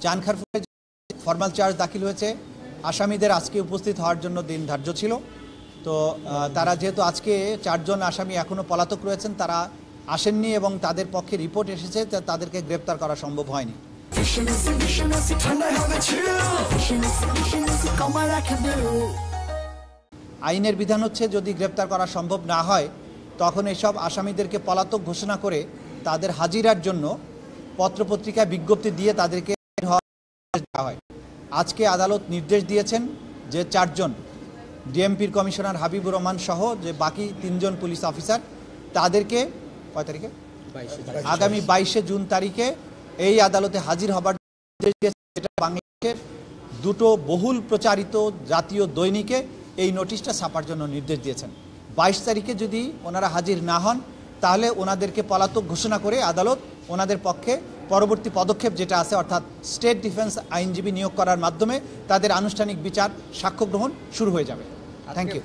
চানখারপুরে formal charge দাখিল হয়েছে। আসামিদের আজকে উপস্থিত হওয়ার জন্য দিন ধার্য ছিল। তো তারা যেহেতু আজকে 4 জন আসামি এখনও পলাতক রয়েছেন, তারা আসেননি এবং তাদের পক্ষে রিপোর্ট এসেছে তাদেরকে গ্রেপ্তার করা সম্ভব হয়নি। আইনের বিধান হচ্ছে যদি গ্রেপ্তার করা সম্ভব না হয় তখন এসব আসামিদেরকে পলাতক ঘোষণা করে তাদের হাজিরার জন্য পত্রপত্রিকায় বিজ্ঞপ্তি দিয়ে তাদেরকে দেওয়া হয়। আজকে আদালত নির্দেশ দিয়েছেন যে 4 জন ডিএমপির কমিশনার হাবিবুর রহমান সহ যে বাকি 3 জন পুলিশ অফিসার তাদেরকে কয় তারিখে আগামী 22 জুন তারিখে এই আদালতে হাজির হবার নির্দেশ দিয়েছেন। এটা বাংলাদেশের 2টো বহুল প্রচারিত জাতীয় দৈনিকে এই নোটিশটা ছাপার জন্য নির্দেশ দিয়েছেন। 22 তারিখে যদি ওনারা হাজির না হন তাহলে ওনাদেরকে পলাতক ঘোষণা করে আদালত ওনাদের পক্ষে পরবর্তী পদক্ষেপ যেটা আছে অর্থাৎ স্টেট ডিফেন্স আইনজীবী নিয়োগ করার মাধ্যমে তাদের আনুষ্ঠানিক বিচার সাক্ষ্য গ্রহণ শুরু হয়ে যাবে। Thank you.